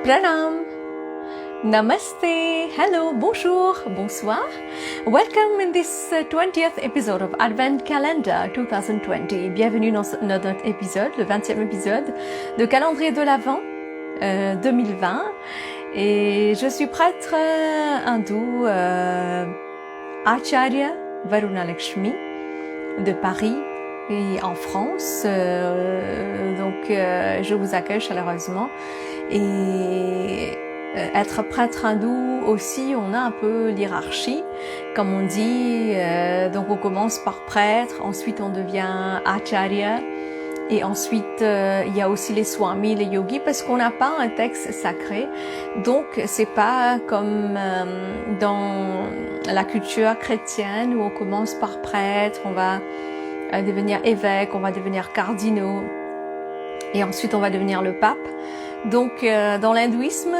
Pranam, Namaste, hello, bonjour, bonsoir. Welcome in this 20th episode of Advent Calendar 2020. Bienvenue dans notre épisode, le 20e épisode de Calendrier de l'Avent 2020. Et je suis prêtre hindou Acharya Varuna Lakshmi de Paris et en France. Je vous accueille chaleureusement. Et être prêtre hindou aussi, on a un peu l'hiérarchie, comme on dit. Donc on commence par prêtre, ensuite on devient acharya, et ensuite il y a aussi les swamis, les yogis, parce qu'on n'a pas un texte sacré. Donc c'est pas comme dans la culture chrétienne où on commence par prêtre, on va devenir évêque, on va devenir cardinaux, et ensuite on va devenir le pape. Donc dans l'hindouisme,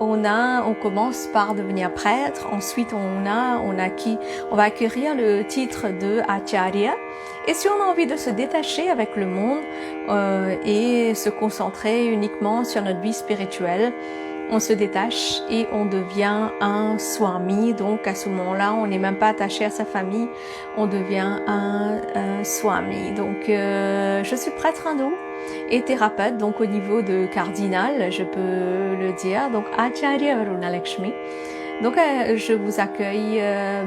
on commence par devenir prêtre, ensuite on va acquérir le titre de acharya. Et si on a envie de se détacher avec le monde et se concentrer uniquement sur notre vie spirituelle, on se détache et on devient un swami. Donc à ce moment-là, on n'est même pas attaché à sa famille, on devient un swami. Donc je suis prêtre hindou et thérapeute, donc au niveau de cardinal, je peux le dire, donc Acharya Varuna Lakshmi. Donc je vous accueille,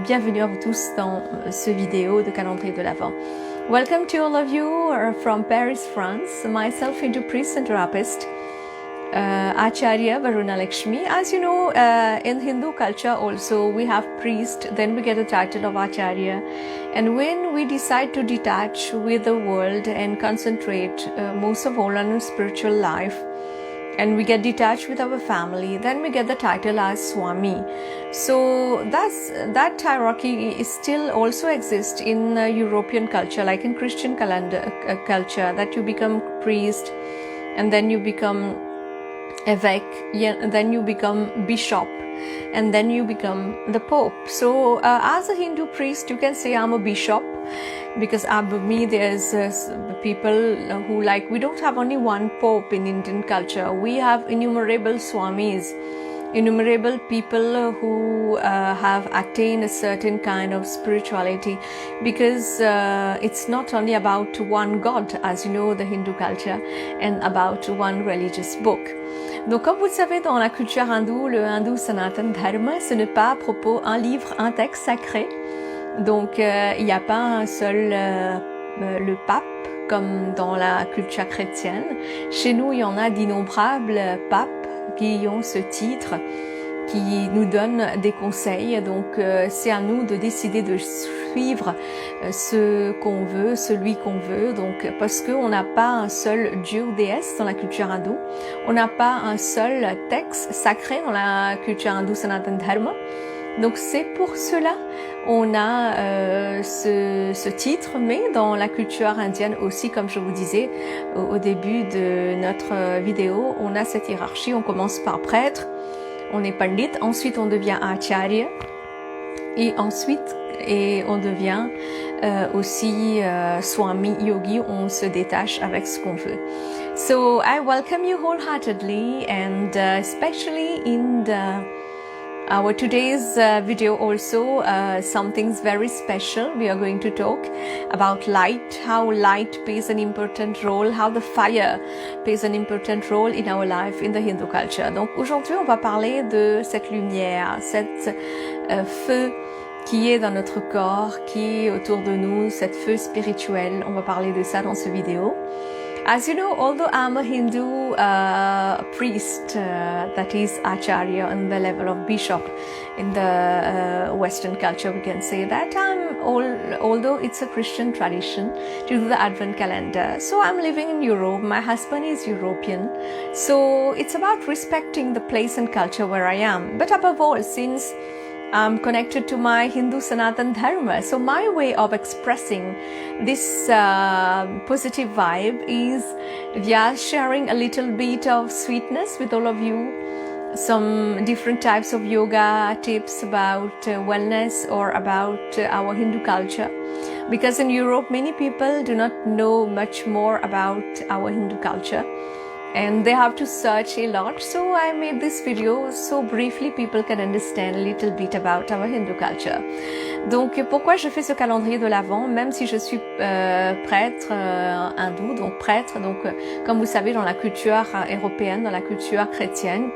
bienvenue à vous tous dans ce vidéo de calendrier de l'Avent. Welcome to all of you from Paris, France. Myself, Hindu priest and therapist, Acharya Varuna Lakshmi. As you know, in Hindu culture also we have priest, then we get the title of Acharya. And when we decide to detach with the world and concentrate most of all on our spiritual life, and we get detached with our family, then we get the title as Swami. So that hierarchy is still also exists in European culture, like in Christian culture, that you become priest and then you become évêque, then you become bishop, and then you become the Pope. So as a Hindu priest, you can say I'm a bishop, because above me there's people who we don't have only one Pope in Indian culture. We have innumerable swamis, innumerable people who have attained a certain kind of spirituality, because it's not only about one God, as you know, the Hindu culture, and about one religious book. Donc comme vous le savez, dans la culture hindoue, le hindou Sanatana Dharma, ce n'est pas à propos un livre, un texte sacré. Donc il n'y a pas un seul le pape comme dans la culture chrétienne. Chez nous, il y en a d'innombrables papes qui ont ce titre, qui nous donnent des conseils. Donc c'est à nous de décider de suivre ce qu'on veut, celui qu'on veut. Donc parce qu'on n'a pas un seul dieu ou déesse dans la culture hindoue, on n'a pas un seul texte sacré dans la culture hindoue Sanatana Dharma. Donc c'est pour cela on a ce titre, mais dans la culture indienne aussi, comme je vous disais au début de notre vidéo, on a cette hiérarchie. On commence par prêtre, on est pandit, ensuite on devient acharya, et ensuite on devient aussi swami, yogi, on se détache avec ce qu'on veut. So I welcome you wholeheartedly, and especially in our today's video also, something's very special. We are going to talk about light, how light plays an important role, how the fire plays an important role in our life in the Hindu culture. Donc aujourd'hui, on va parler de cette lumière, cette feu qui est dans notre corps, qui est autour de nous, cette feu spirituel. On va parler de ça dans cette vidéo. As you know, although I'm a Hindu priest, that is Acharya on the level of bishop in the Western culture, we can say that although it's a Christian tradition due to the Advent calendar. So I'm living in Europe, my husband is European, so it's about respecting the place and culture where I am. But above all, since I'm connected to my Hindu Sanatana Dharma, so my way of expressing this positive vibe is via sharing a little bit of sweetness with all of you, some different types of yoga tips about wellness or about our Hindu culture, because in Europe many people do not know much more about our Hindu culture. and they have to search a lot. So I made this video so briefly people can understand a little bit about our Hindu culture. Donc pourquoi je fais ce calendrier de l'Avent, même si je suis prêtre hindou, donc prêtre, donc comme vous savez dans la culture européenne, dans la culture chrétienne,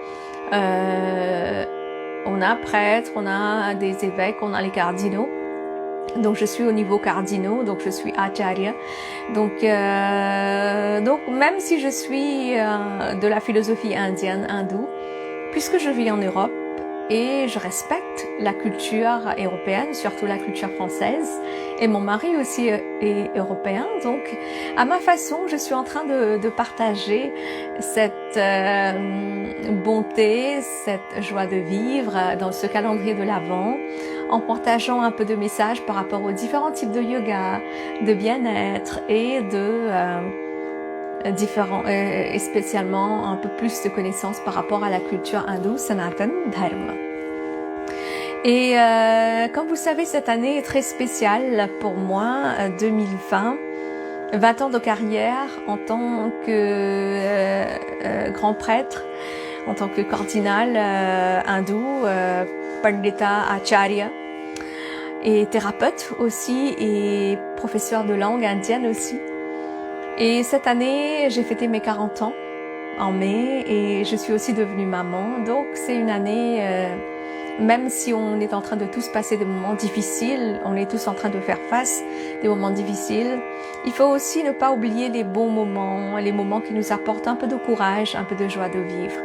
on a prêtres, on a des évêques, on a les cardinaux. Donc je suis au niveau cardinaux, donc je suis acharya. Donc même si je suis de la philosophie indienne, hindoue, puisque je vis en Europe et je respecte la culture européenne, surtout la culture française, et mon mari aussi est européen, donc à ma façon, je suis en train de partager cette bonté, cette joie de vivre dans ce calendrier de l'Avent, en partageant un peu de messages par rapport aux différents types de yoga, de bien-être et de différents, et spécialement un peu plus de connaissances par rapport à la culture hindoue, Sanatan Dharma. Et comme vous savez, cette année est très spéciale pour moi, 2020, 20 ans de carrière en tant que grand prêtre, en tant que cardinal hindou, Pandita Acharya, et thérapeute aussi, et professeur de langue indienne aussi. Et cette année, j'ai fêté mes 40 ans en mai et je suis aussi devenue maman. Donc c'est une année, même si on est en train de tous passer des moments difficiles, on est tous en train de faire face des moments difficiles, il faut aussi ne pas oublier les bons moments, les moments qui nous apportent un peu de courage, un peu de joie de vivre.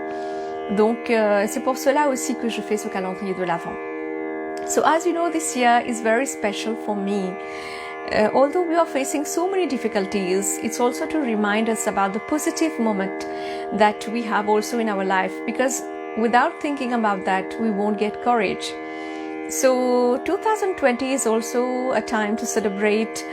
Donc c'est pour cela aussi que je fais ce calendrier de l'Avent. So as you know, this year is very special for me. Although we are facing so many difficulties, it's also to remind us about the positive moment that we have also in our life, because without thinking about that, we won't get courage. So 2020 is also a time to celebrate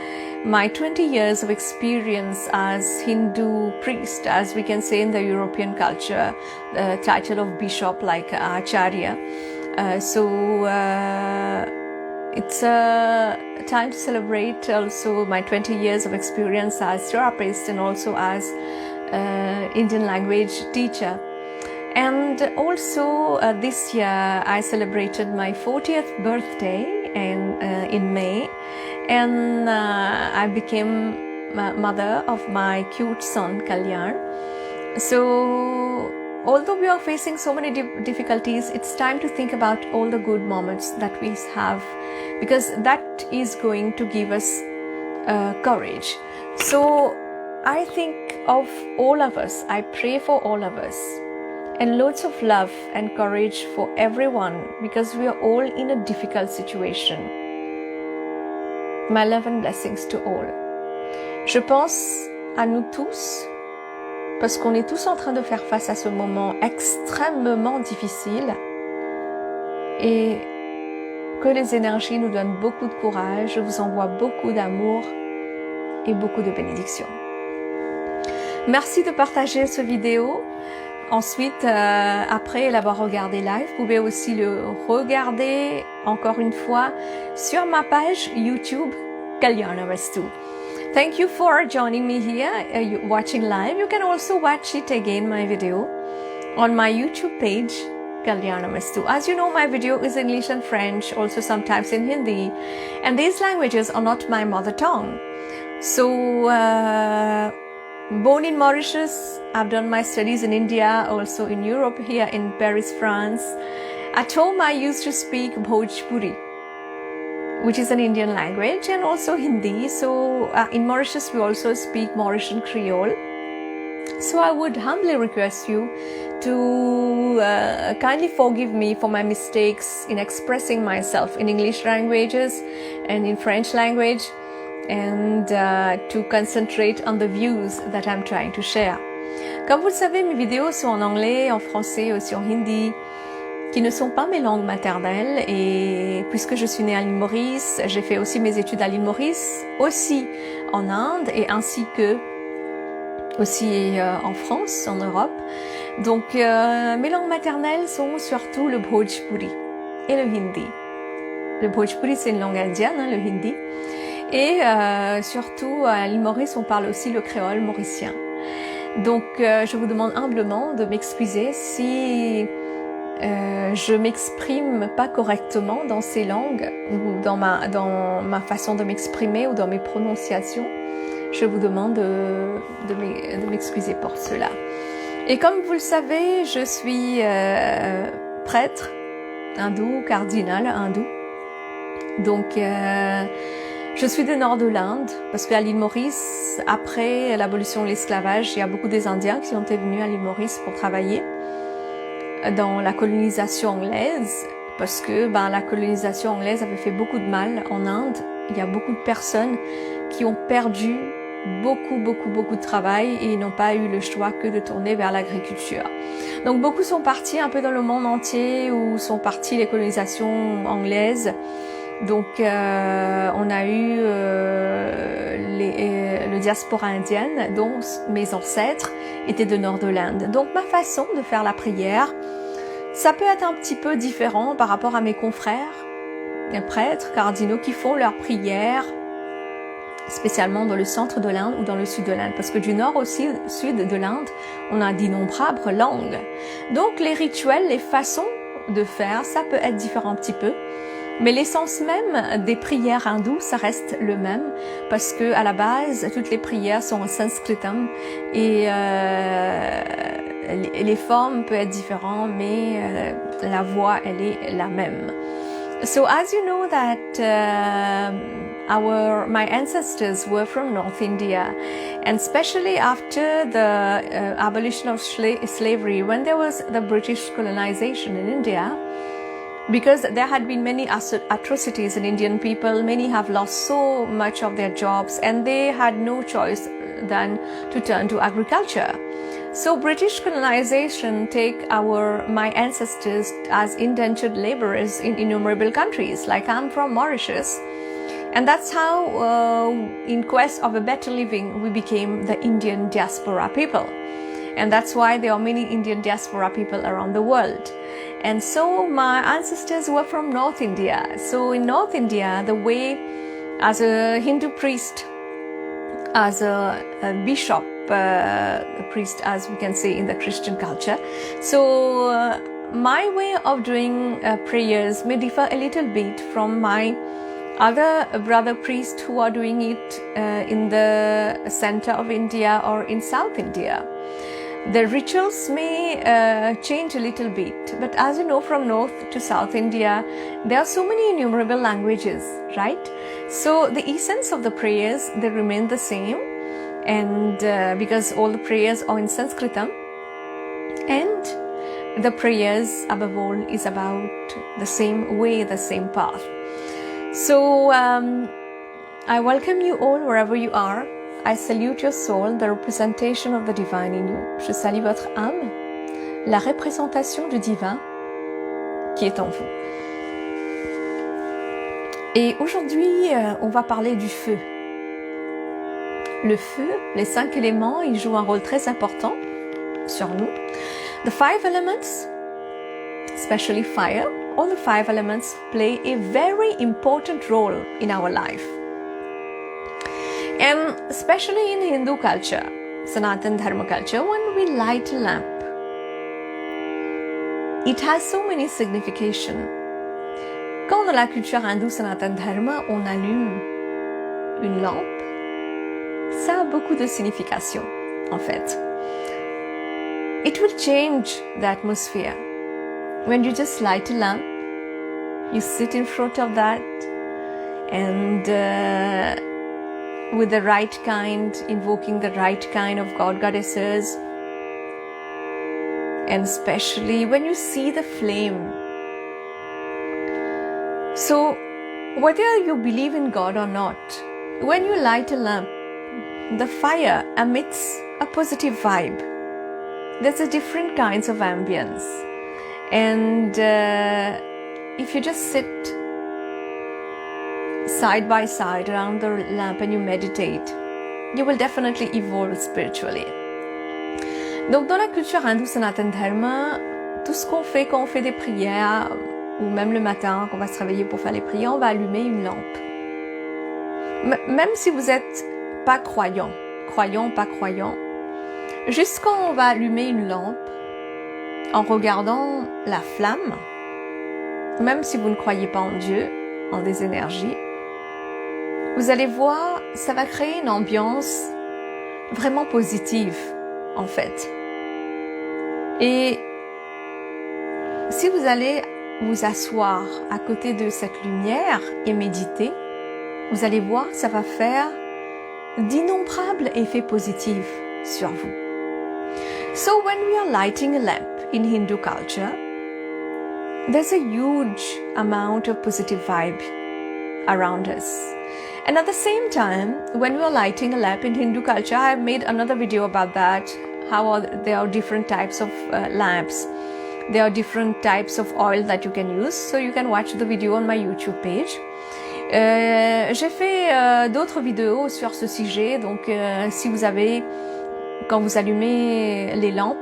my 20 years of experience as Hindu priest, as we can say in the European culture, the title of bishop like Acharya. It's a time to celebrate also my 20 years of experience as therapist and also as Indian language teacher. And also this year I celebrated my 40th birthday in May, and I became mother of my cute son Kalyan. So although we are facing so many difficulties, it's time to think about all the good moments that we have, because that is going to give us courage. So I think of all of us, I pray for all of us, and loads of love and courage for everyone, because we are all in a difficult situation. My love and blessings to all. Je pense à nous tous, parce qu'on est tous en train de faire face à ce moment extrêmement difficile, et que les énergies nous donnent beaucoup de courage. Je vous envoie beaucoup d'amour et beaucoup de bénédictions. Merci de partager ce vidéo. Ensuite, après l'avoir regardé live, vous pouvez aussi le regarder encore une fois sur ma page YouTube Kalyana Vastu. Thank you for joining me here, watching live. You can also watch it again, my video, on my YouTube page, Kalyana Vastu. As you know, my video is English and French, also sometimes in Hindi, and these languages are not my mother tongue. So, born in Mauritius, I've done my studies in India, also in Europe, here in Paris, France. At home, I used to speak Bhojpuri, which is an Indian language, and also Hindi. So in Mauritius, we also speak Mauritian Creole. So I would humbly request you to kindly forgive me for my mistakes in expressing myself in English languages and in French language, and to concentrate on the views that I'm trying to share. Comme vous le savez, mes vidéos sont en anglais, en français, aussi en hindi, qui ne sont pas mes langues maternelles, et puisque je suis née à l'île Maurice, j'ai fait aussi mes études à l'île Maurice, aussi en Inde, et ainsi que aussi en France, en Europe. Donc mes langues maternelles sont surtout le Bhojpuri et le Hindi. Le Bhojpuri, c'est une langue indienne, hein, le Hindi. Et surtout à l'île Maurice, on parle aussi le créole mauricien. Donc, je vous demande humblement de m'excuser si je m'exprime pas correctement dans ces langues ou dans ma façon de m'exprimer ou dans mes prononciations. Je vous demande de m'excuser pour cela. Et comme vous le savez, je suis prêtre hindou, cardinal hindou. Donc, je suis du nord de l'Inde, parce qu'à l'île Maurice, après l'abolition de l'esclavage, il y a beaucoup des Indiens qui ont été venus à l'île Maurice pour travailler dans la colonisation anglaise, parce que la colonisation anglaise avait fait beaucoup de mal en Inde. Il y a beaucoup de personnes qui ont perdu beaucoup de travail et n'ont pas eu le choix que de tourner vers l'agriculture. Donc beaucoup sont partis un peu dans le monde entier où sont parties les colonisations anglaises. Donc on a eu le diaspora indienne dont mes ancêtres étaient de nord de l'Inde. Donc ma façon de faire la prière, ça peut être un petit peu différent par rapport à mes confrères, les prêtres, cardinaux qui font leur prière spécialement dans le centre de l'Inde ou dans le sud de l'Inde, parce que du nord au sud de l'Inde, on a d'innombrables langues. Donc les rituels, les façons de faire, ça peut être différent un petit peu, mais l'essence même des prières hindoues, ça reste le même, parce que à la base, toutes les prières sont en sanskritam et les formes peuvent être différentes, mais la voix, elle est la même. So as you know that my ancestors were from North India, and especially after the abolition of slavery, when there was the British colonization in India, because there had been many atrocities in Indian people, many have lost so much of their jobs, and they had no choice than to turn to agriculture. So British colonization take my ancestors as indentured laborers in innumerable countries, like I'm from Mauritius. And that's how, in quest of a better living, we became the Indian diaspora people. And that's why there are many Indian diaspora people around the world. And so my ancestors were from North India. So in North India, the way as a Hindu priest, as a bishop, a priest, as we can say in the Christian culture. So my way of doing prayers may differ a little bit from my other brother priests who are doing it in the center of India or in South India. The rituals may change a little bit, but as you know, from North to South India, there are so many innumerable languages, right? So the essence of the prayers, they remain the same, and because all the prayers are in Sanskritam, and the prayers above all is about the same way, the same path. So I welcome you all wherever you are. I salute your soul, the representation of the divine in you. Je salue votre âme, la représentation du divin qui est en vous. Et aujourd'hui, on va parler du feu. Le feu, les 5 éléments, ils jouent un rôle très important sur nous. The 5 elements, especially fire, all the 5 elements play a very important role in our life. And especially in Hindu culture, Sanatan Dharma culture, when we light a lamp, it has so many significations. Quand dans la culture hindoue Sanatan Dharma, on allume une lampe, ça a beaucoup de signification, en fait. It will change the atmosphere. When you just light a lamp, you sit in front of that, and with the right kind, invoking the right kind of god goddesses, and especially when you see the flame. So whether you believe in God or not, when you light a lamp, the fire emits a positive vibe. There's a different kinds of ambience, and if you just sit side by side around the lamp and you meditate, you will definitely evolve spiritually. Donc dans la culture hindoue Sanatan Dharma, tout ce qu'on fait quand on fait des prières, ou même le matin quand on va se réveiller pour faire les prières, on va allumer une lampe. Même si vous n'êtes pas croyant ou pas croyant, Juste quand on va allumer une lampe, en regardant la flamme, même si vous ne croyez pas en Dieu, en des énergies, vous allez voir, ça va créer une ambiance vraiment positive, en fait. Et si vous allez vous asseoir à côté de cette lumière et méditer, vous allez voir, ça va faire d'innombrables effets positifs sur vous. So when we are lighting a lamp in Hindu culture, there's a huge amount of positive vibe around us. And at the same time, when we are lighting a lamp in Hindu culture, I've made another video about that, there are different types of lamps. There are different types of oil that you can use, so you can watch the video on my YouTube page. J'ai fait d'autres vidéos sur ce sujet, donc si vous avez, quand vous allumez les lampes,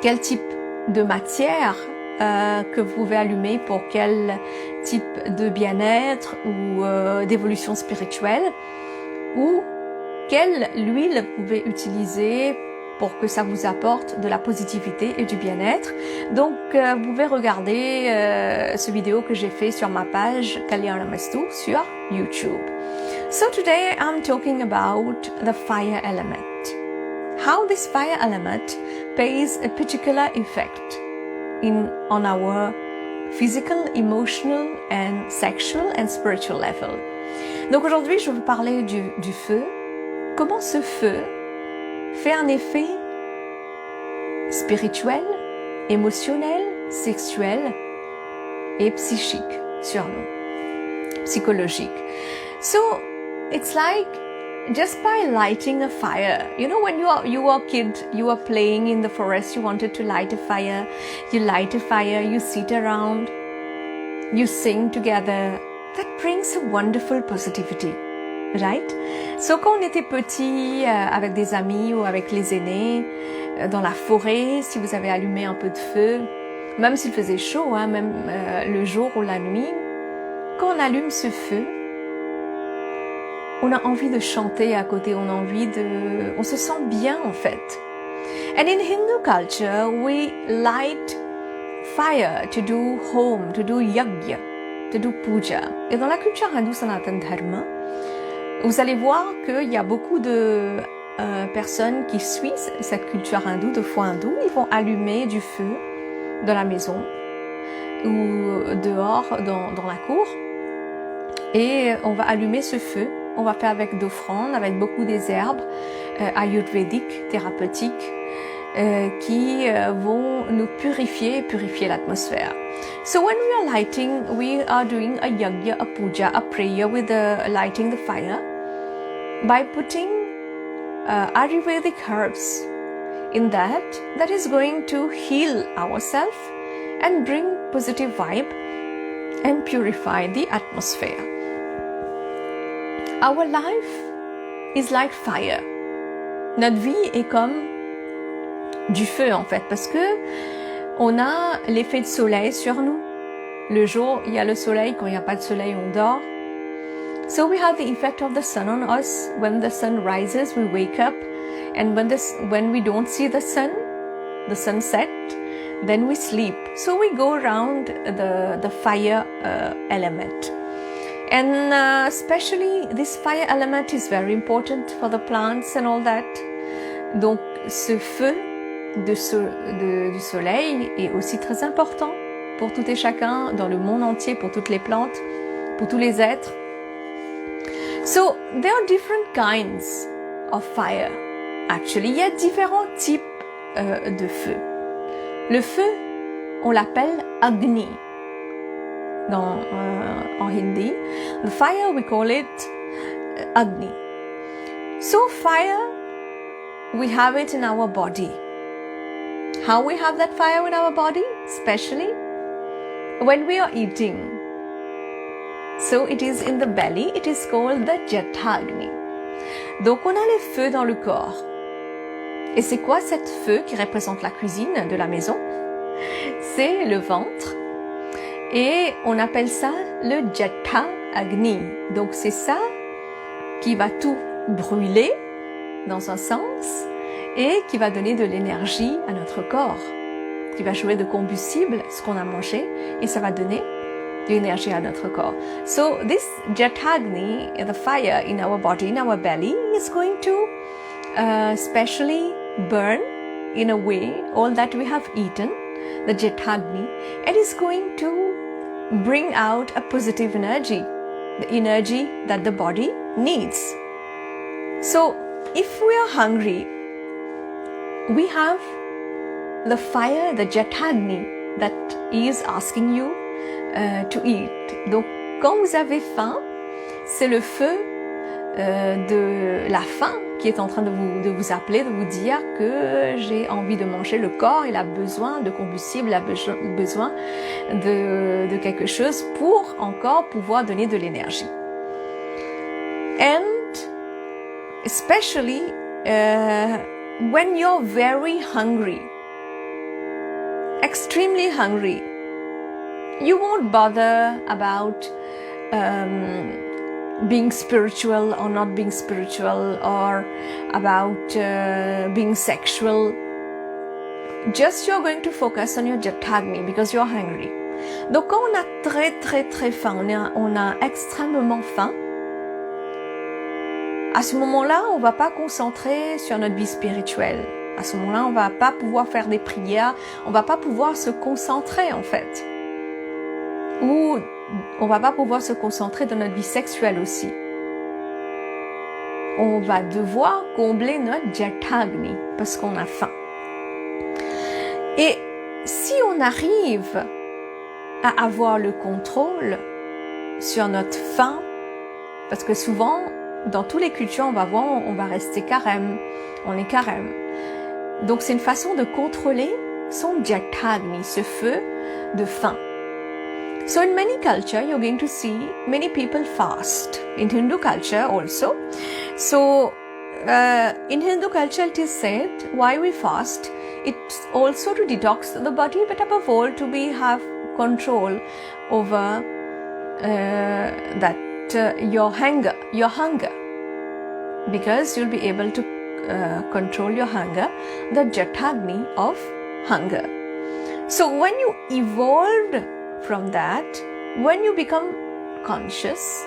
quel type de matière que vous pouvez allumer pour quel type de bien-être ou d'évolution spirituelle, ou quelle huile vous pouvez utiliser pour que ça vous apporte de la positivité et du bien-être. Donc, vous pouvez regarder ce vidéo que j'ai fait sur ma page Kalyana Mastu sur YouTube. So today I'm talking about the fire element. How this fire element plays a particular effect on our physical, emotional and sexual and spiritual level. Donc aujourd'hui, je vais vous parler du feu. Comment ce feu fait un effet spirituel, émotionnel, sexuel et psychique sur nous, psychologique. So it's like just by lighting a fire, you know, when you were a kid, you were playing in the forest, you wanted to light a fire, you light a fire, you sit around, you sing together. That brings a wonderful positivity. Right? So quand on était petit avec des amis ou avec les aînés dans la forêt, si vous avez allumé un peu de feu, même s'il faisait chaud, hein, même le jour ou la nuit, quand on allume ce feu, on a envie de chanter à côté, on se sent bien en fait. And in Hindu culture, we light fire to do home, to do yajna, to do puja. Et dans la culture hindoue Sanatana Dharma, vous allez voir qu'il y a beaucoup de personnes qui suivent cette culture hindoue, de foi hindoue. Ils vont allumer du feu dans la maison ou dehors dans la cour. Et on va allumer ce feu. On va faire avec d'offrandes, avec beaucoup des herbes ayurvédiques, thérapeutiques, qui vont nous purifier l'atmosphère. So when we are lighting, we are doing a yajna, a puja, a prayer with lighting the fire by putting Ayurvedic herbs in that is going to heal ourselves and bring positive vibe and purify the atmosphere. Our life is like fire. Notre vie est comme du feu en fait, parce que on a l'effet de soleil sur nous. Le jour, il y a le soleil. Quand il n'y a pas de soleil, on dort. So we have the effect of the sun on us. When the sun rises, we wake up. And when we don't see the sunset, then we sleep. So we go around the fire element. And especially this fire element is very important for the plants and all that. Donc ce feu du soleil est aussi très important pour tout et chacun dans le monde entier, pour toutes les plantes, pour tous les êtres. So there are different kinds of fire. Actually, il y a différents types de feu. Le feu, on l'appelle Agni en hindi. The fire, we call it Agni. So fire, we have it in our body. How we have that fire in our body? Especially when we are eating. So it is in the belly, it is called the Jathagni. Donc on a les feux dans le corps. Et c'est quoi cette feu qui représente la cuisine de la maison? C'est le ventre. Et on appelle ça le Jatha Agni. Donc c'est ça qui va tout brûler dans un sens et qui va donner de l'énergie à notre corps, qui va jouer de combustible, ce qu'on a mangé, et ça va donner de l'énergie à notre corps. So this Jatagni, the fire in our body, in our belly, is going to specially burn in a way all that we have eaten, the Jatagni, and is going to bring out a positive energy, the energy that the body needs. So if we are hungry, we have the fire, the Jatagni, that is asking you to eat. Donc quand vous avez faim, c'est le feu de la faim qui est en train de vous appeler, de vous dire que j'ai envie de manger. Le corps, il a besoin de combustible, il a besoin de quelque chose pour encore pouvoir donner de l'énergie. And especially when you're very hungry, extremely hungry, you won't bother about being spiritual or not being spiritual, or about being sexual. Just you're going to focus on your Jatagni because you're hungry. Donc quand on a très faim, on a extrêmement faim, à ce moment-là, on va pas concentrer sur notre vie spirituelle. À ce moment-là, on va pas pouvoir faire des prières, on va pas pouvoir se concentrer en fait. Ou on va pas pouvoir se concentrer dans notre vie sexuelle aussi. On va devoir combler notre Jatagni parce qu'on a faim. Et si on arrive à avoir le contrôle sur notre faim, parce que souvent, dans toutes les cultures, on va voir, on va rester carême, on est carême. Donc c'est une façon de contrôler son Jatagni, ce feu de faim. So in many culture, you're going to see many people fast. In Hindu culture also. So in Hindu culture, it is said why we fast. It's also to detox the body, but above all to have control over your hunger, because you'll be able to control your hunger, the Jatagni of hunger. So when you evolved from that, when you become conscious,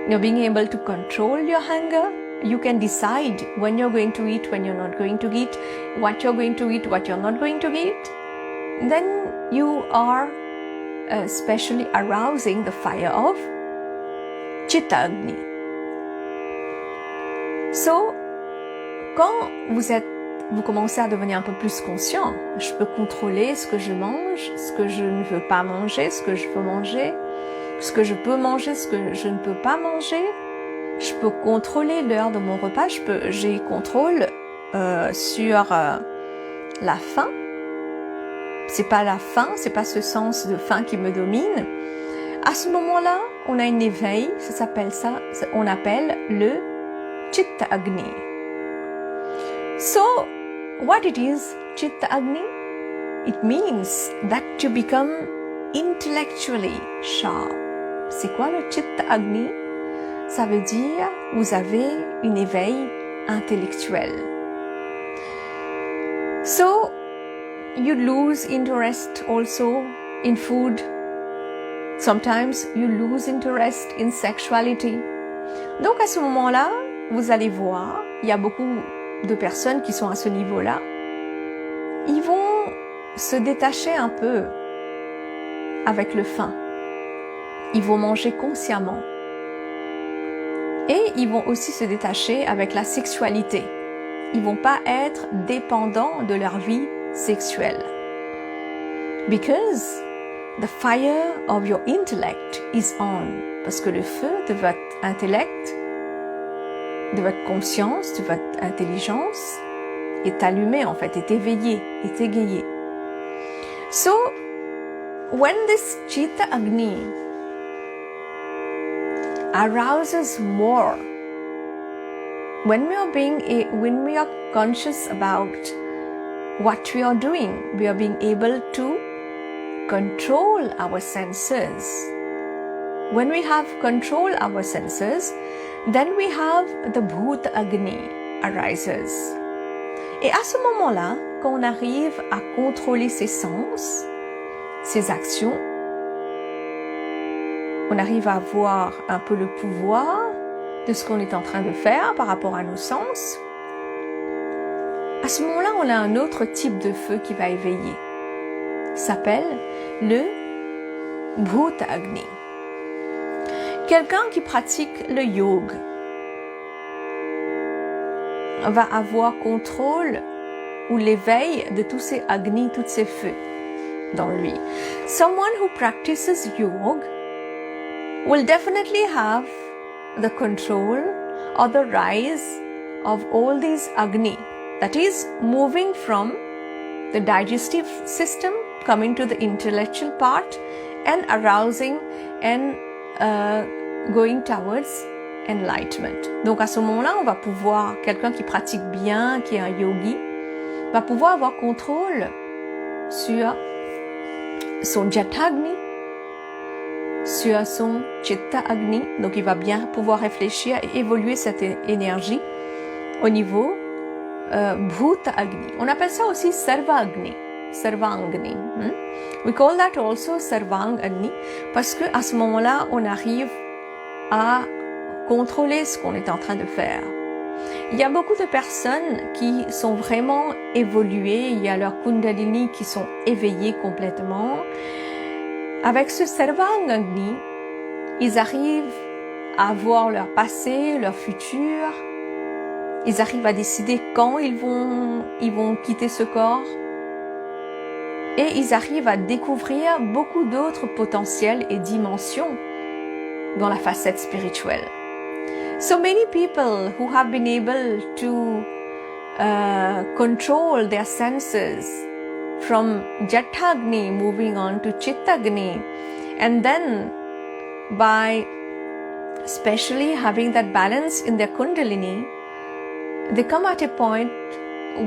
you're being able to control your hunger, you can decide when you're going to eat, when you're not going to eat, what you're going to eat, what you're not going to eat, then you are especially arousing the fire of Chittagni. So, quand vous commencez à devenir un peu plus conscient, je peux contrôler ce que je mange, ce que je ne veux pas manger, ce que je veux manger, ce que je peux manger, ce que je ne peux pas manger. Je peux contrôler l'heure de mon repas, j'ai contrôle sur la faim. C'est pas la faim, c'est pas ce sens de faim qui me domine. À ce moment-là, on a un éveil, on appelle le Chitta Agni. So, what it is, Chitta Agni? It means that you become intellectually sharp. C'est quoi le Chitta Agni? Ça veut dire vous avez un éveil intellectuel. So, you lose interest also in food. Sometimes you lose interest in sexuality. Donc à ce moment-là, vous allez voir, il y a beaucoup de personnes qui sont à ce niveau-là. Ils vont se détacher un peu avec le faim. Ils vont manger consciemment. Et ils vont aussi se détacher avec la sexualité. Ils vont pas être dépendants de leur vie sexuelle. Because the fire of your intellect is on. Parce que le feu de votre intellect, de votre conscience, de votre intelligence est allumé en fait, est éveillé, est égayé. So, when this Chitta Agni arouses more, when we are conscious about what we are doing, we are being able to control our senses. When we have control our senses, then we have the Bhuta Agni arises. Et à ce moment-là, quand on arrive à contrôler ses sens, ses actions, on arrive à avoir un peu le pouvoir de ce qu'on est en train de faire par rapport à nos sens. À ce moment-là, on a un autre type de feu qui va éveiller. Il s'appelle le Bhuta Agni. Quelqu'un qui pratique le yoga va avoir contrôle ou l'éveil de tous ces agnis, tous ces feux dans lui. Someone who practices yoga will definitely have the control or the rise of all these agni, that is moving from the digestive system, coming to the intellectual part and arousing and going towards enlightenment. Donc à ce moment-là, on va pouvoir, quelqu'un qui pratique bien, qui est un yogi, va pouvoir avoir contrôle sur son Jatagni, sur son Chitta Agni. Donc il va bien pouvoir réfléchir et évoluer cette énergie au niveau Bhuta Agni. On appelle ça aussi Sarva Agni, Sarvangni. We call that also Sarvang Agni parce que à ce moment-là, on arrive à contrôler ce qu'on est en train de faire. Il y a beaucoup de personnes qui sont vraiment évoluées, il y a leurs kundalini qui sont éveillés complètement. Avec ce Sarvang Agni, ils arrivent à voir leur passé, leur futur. Ils arrivent à décider quand ils vont quitter ce corps. Et ils arrivent à découvrir beaucoup d'autres potentiels et dimensions dans la facette spirituelle. So many people who have been able to control their senses from Jatagni moving on to Chittagni, and then by especially having that balance in their Kundalini, they come at a point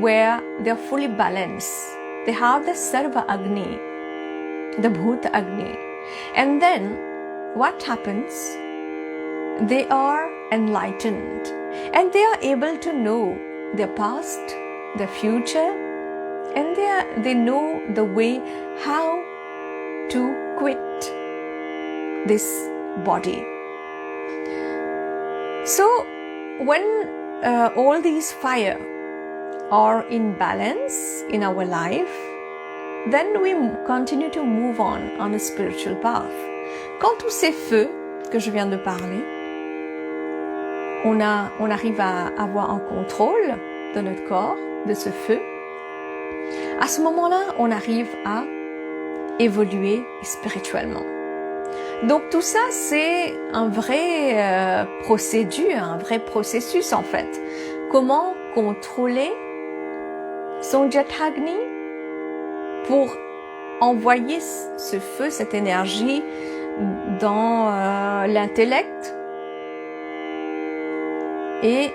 where they are fully balanced. They have the Sarva Agni, the Bhuta Agni. And then what happens? They are enlightened and they are able to know their past, their future, and they know the way how to quit this body. So when all these fire are in balance in our life, then we continue to move on a spiritual path. Quand tous ces feux que je viens de parler, on arrive à avoir un contrôle de notre corps, de ce feu, à ce moment-là, on arrive à évoluer spirituellement. Donc tout ça, c'est un vrai procédure, un vrai processus en fait. Comment contrôler son Jatagni pour envoyer ce feu, cette énergie dans l'intellect et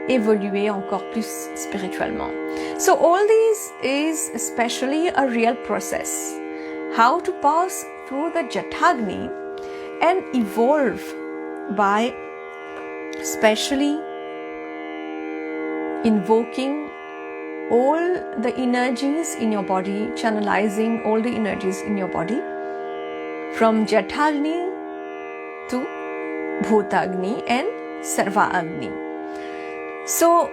évoluer encore plus spirituellement. So all this is especially a real process. How to pass through the Jatagni and evolve by especially invoking all the energies in your body, channelizing all the energies in your body from Jatagni to Bhutagni and Sarva Agni. So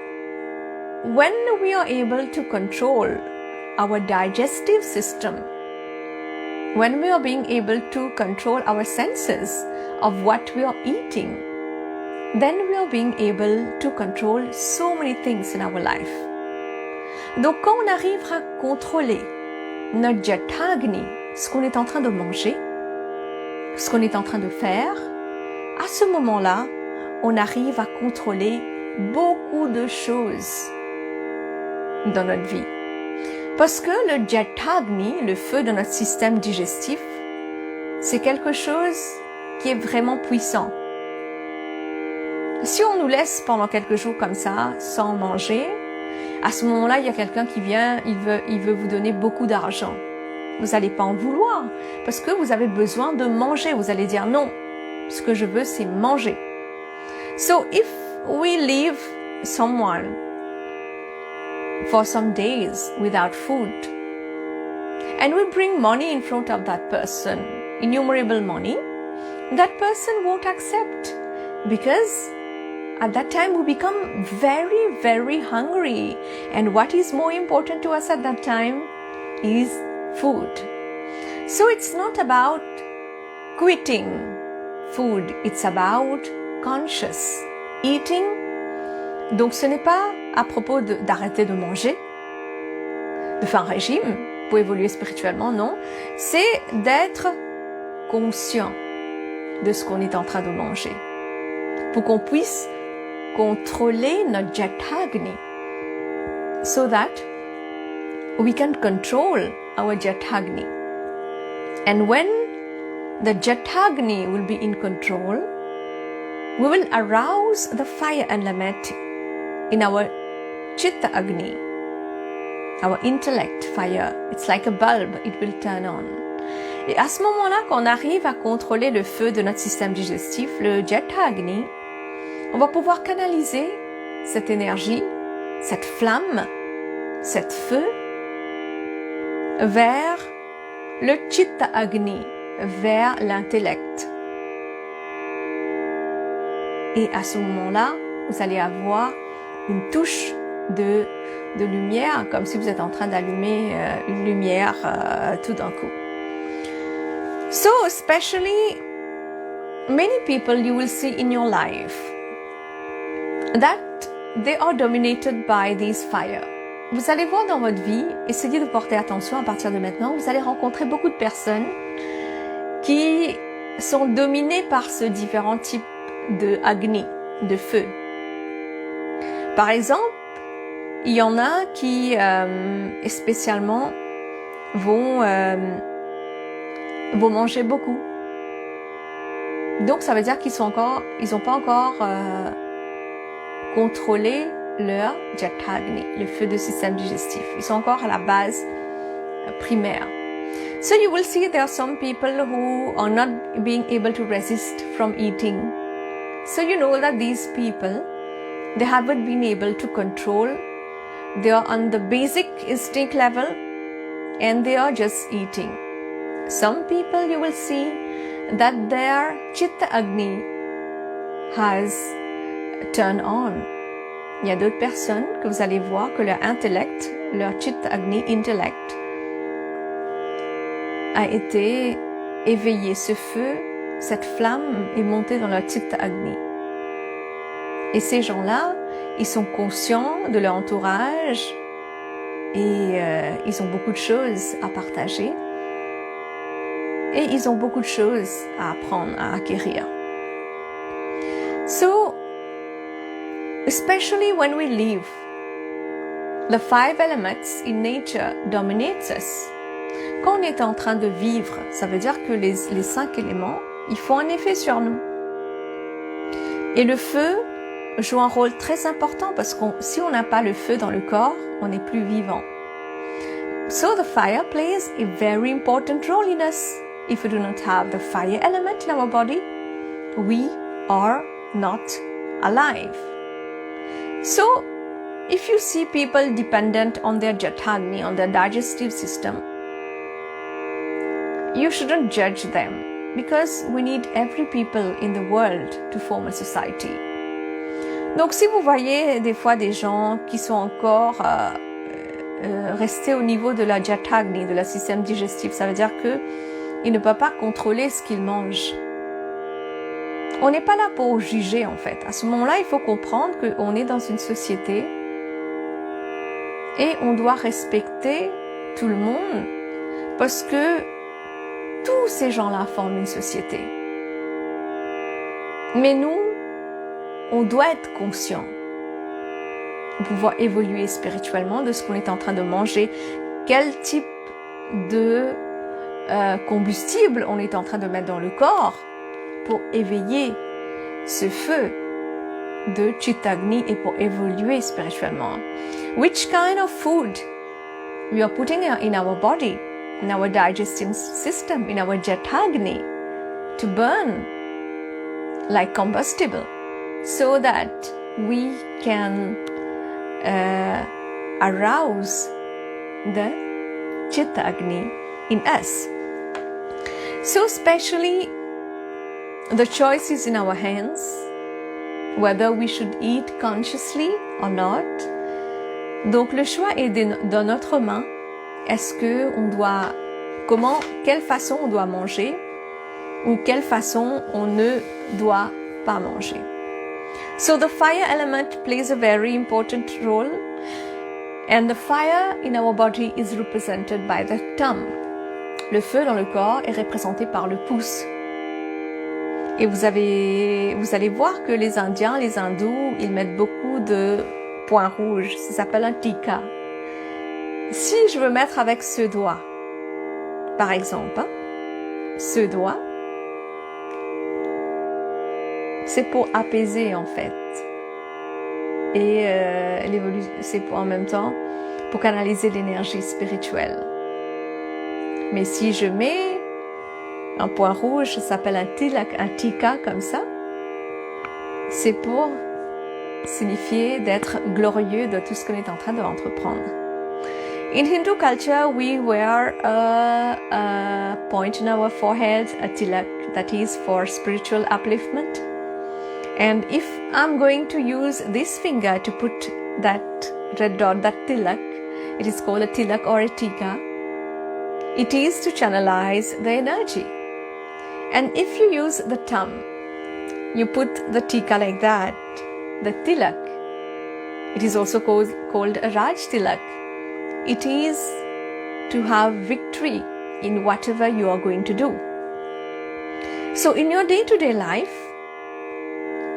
when we are able to control our digestive system, when we are being able to control our senses of what we are eating, then we are being able to control so many things in our life. Donc quand on arrive à contrôler notre Jatagni, ce qu'on est en train de manger, ce qu'on est en train de faire, à ce moment-là, on arrive à contrôler beaucoup de choses dans notre vie. Parce que le Jatagni, le feu de notre système digestif, c'est quelque chose qui est vraiment puissant. Si on nous laisse pendant quelques jours comme ça, sans manger, à ce moment-là, il y a quelqu'un qui vient, il veut vous donner beaucoup d'argent. Vous n'allez pas en vouloir, parce que vous avez besoin de manger. Vous allez dire non, ce que je veux, c'est manger. So if we leave someone for some days without food. And we bring money in front of that person, innumerable money, that person won't accept because at that time we become very, very hungry. And what is more important to us at that time is food. So it's not about quitting food, it's about conscious eating. Donc ce n'est pas à propos d'arrêter de manger, de faire un régime pour évoluer spirituellement, non. C'est d'être conscient de ce qu'on est en train de manger pour qu'on puisse contrôler notre Jatagni so that we can control our Jatagni. And when the Jatagni will be in control, we will arouse the fire element in our Chitta Agni, our intellect fire. It's like a bulb, it will turn on. Et à ce moment-là, quand on arrive à contrôler le feu de notre système digestif, le Jata Agni, on va pouvoir canaliser cette énergie, cette flamme, cet feu vers le Chitta Agni, vers l'intellect. Et à ce moment-là, vous allez avoir une touche de lumière, comme si vous êtes en train d'allumer une lumière tout d'un coup. So, especially many people you will see in your life that they are dominated by this fire. Vous allez voir dans votre vie, essayez de porter attention à partir de maintenant, vous allez rencontrer beaucoup de personnes qui sont dominées par ce différent type de Agni, de feu. Par exemple, il y en a qui spécialement vont manger beaucoup. Donc ça veut dire qu'ils n'ont pas encore contrôlé leur Jatagni, le feu du système digestif. Ils sont encore à la base primaire. So you will see there are some people who are not being able to resist from eating. So you know that these people, they haven't been able to control. They are on the basic instinct level and they are just eating. Some people you will see that their Chitta Agni has turned on. Il y a d'autres personnes que vous allez voir que leur intellect, leur Chitta Agni intellect a été éveillé. Ce feu, cette flamme est montée dans leur Chitta Agni. Et ces gens-là, ils sont conscients de leur entourage et ils ont beaucoup de choses à partager. Et ils ont beaucoup de choses à apprendre, à acquérir. So, especially when we live, the 5 elements in nature dominates us. Quand on est en train de vivre, ça veut dire que les 5 éléments, ils font un effet sur nous. Et le feu joue un rôle très important parce que si on n'a pas le feu dans le corps, on n'est plus vivant. So the fire plays a very important role in us. If we do not have the fire element in our body, we are not alive. So, if you see people dependent on their Jatagni, on their digestive system, you shouldn't judge them because we need every people in the world to form a society. Donc, si vous voyez des fois des gens qui sont encore restés au niveau de la Jatagni, de la système digestif, ça veut dire que il ne peut pas contrôler ce qu'il mange. On n'est pas là pour juger en fait. À ce moment-là, il faut comprendre qu'on est dans une société et on doit respecter tout le monde parce que tous ces gens-là forment une société. Mais nous, on doit être conscient pour pouvoir évoluer spirituellement de ce qu'on est en train de manger, quel type de combustible on est en train de mettre dans le corps pour éveiller ce feu de Chittagni et pour évoluer spirituellement. Which kind of food we are putting in our body, in our digestive system, in our Jatagni to burn like combustible so that we can arouse the Chitta Agni in us. So especially the choice is in our hands, whether we should eat consciously or not. Donc le choix est dans notre main. Est-ce que quelle façon on doit manger ou quelle façon on ne doit pas manger. So the fire element plays a very important role, and the fire in our body is represented by the thumb. Le feu dans le corps est représenté par le pouce. Et vous allez voir que les Indiens, les hindous, ils mettent beaucoup de points rouges. Ça s'appelle un tika. Si je veux mettre avec ce doigt, par exemple, ce doigt, c'est pour apaiser en fait. Et c'est en même temps pour canaliser l'énergie spirituelle. Mais si je mets un point rouge, ça s'appelle un tika comme ça, c'est pour signifier d'être glorieux de tout ce qu'on est en train d'entreprendre. In Hindu culture, we wear a point in our forehead, a tilak, that is for spiritual upliftment. And if I'm going to use this finger to put that red dot, that tilak, it is called a tilak or a tika, it is to channelize the energy. And if you use the thumb, you put the tika like that, the tilak, it is also called a Raj tilak. It is to have victory in whatever you are going to do. So in your day-to-day life,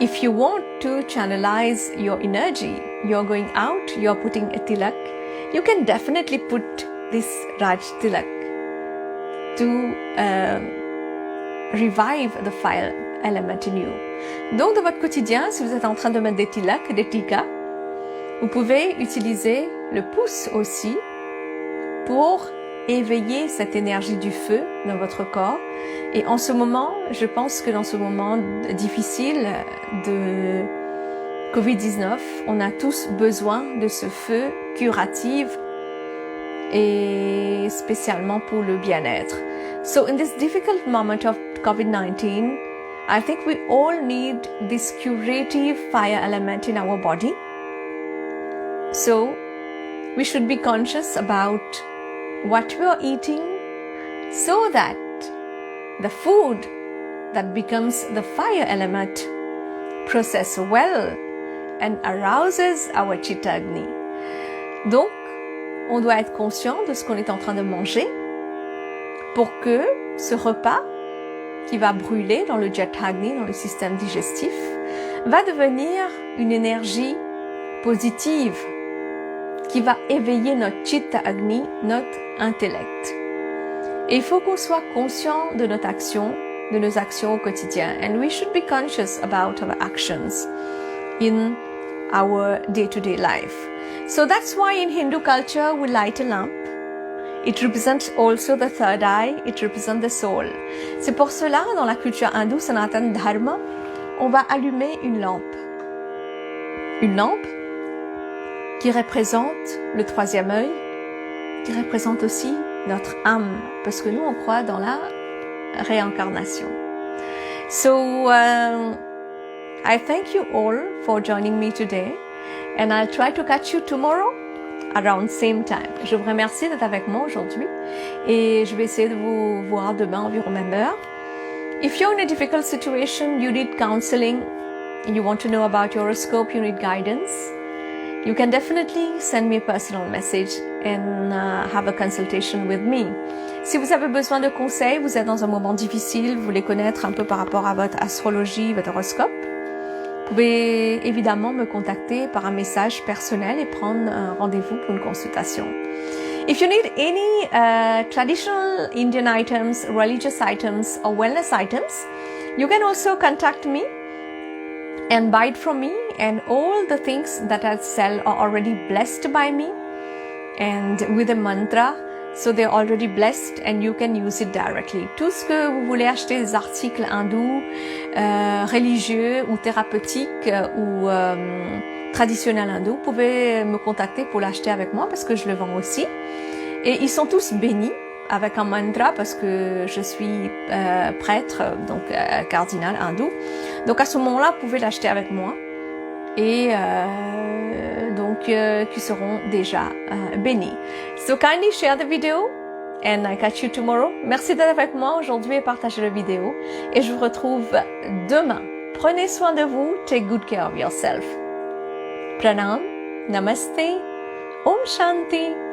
if you want to channelize your energy, you're going out, you're putting a tilak, you can definitely put this Raj tilak to revive the fire element in you. Donc dans votre quotidien, si vous êtes en train de mettre des tilaks, des tikas, vous pouvez utiliser le pouce aussi pour éveiller cette énergie du feu dans votre corps. Et en ce moment, je pense que dans ce moment difficile de Covid-19, on a tous besoin de ce feu curatif et spécialement pour le bien-être. So in this difficult moment of COVID-19, I think we all need this curative fire element in our body. So we should be conscious about what we are eating so that the food that becomes the fire element process well and arouses our Chitta Agni. Donc, on doit être conscient de ce qu'on est en train de manger pour que ce repas qui va brûler dans le Chitta Agni, dans le système digestif, va devenir une énergie positive qui va éveiller notre Chitta Agni, notre intellect. Et il faut qu'on soit conscient de notre action, de nos actions au quotidien. And we should be conscious about our actions in our day-to-day life. So that's why in Hindu culture we light a lamp. It represents also the third eye, it represents the soul. C'est pour cela, dans la culture hindoue, Sanatana Dharma, on va allumer une lampe. Une lampe qui représente le troisième œil, qui représente aussi notre âme, parce que nous on croit dans la réincarnation. So I thank you all for joining me today, and I'll try to catch you tomorrow around same time. Je vous remercie d'être avec moi aujourd'hui, et je vais essayer de vous voir demain environ même heure. If you're in a difficult situation, you need counseling, you want to know about your horoscope, you need guidance, you can definitely send me a personal message and have a consultation with me. Si vous avez besoin de conseils, vous êtes dans un moment difficile, vous voulez connaître un peu par rapport à votre astrologie, votre horoscope, vous pouvez évidemment me contacter par un message personnel et prendre un rendez-vous pour une consultation. If you need any traditional Indian items, religious items or wellness items, you can also contact me and buy it from me, and all the things that I sell are already blessed by me and with a mantra, so they're already blessed and you can use it directly. Tout ce que vous voulez acheter, des articles hindous, religieux ou thérapeutiques ou traditionnel hindou, vous pouvez me contacter pour l'acheter avec moi parce que je le vends aussi. Et ils sont tous bénis avec un mantra parce que je suis prêtre, donc cardinal hindou. Donc à ce moment-là, vous pouvez l'acheter avec moi et donc qui seront déjà bénis. So kindly share the video and I catch you tomorrow. Merci d'être avec moi aujourd'hui et partager la vidéo. Et je vous retrouve demain. Prenez soin de vous. Take good care of yourself. Pranam, Namaste, Om Shanti.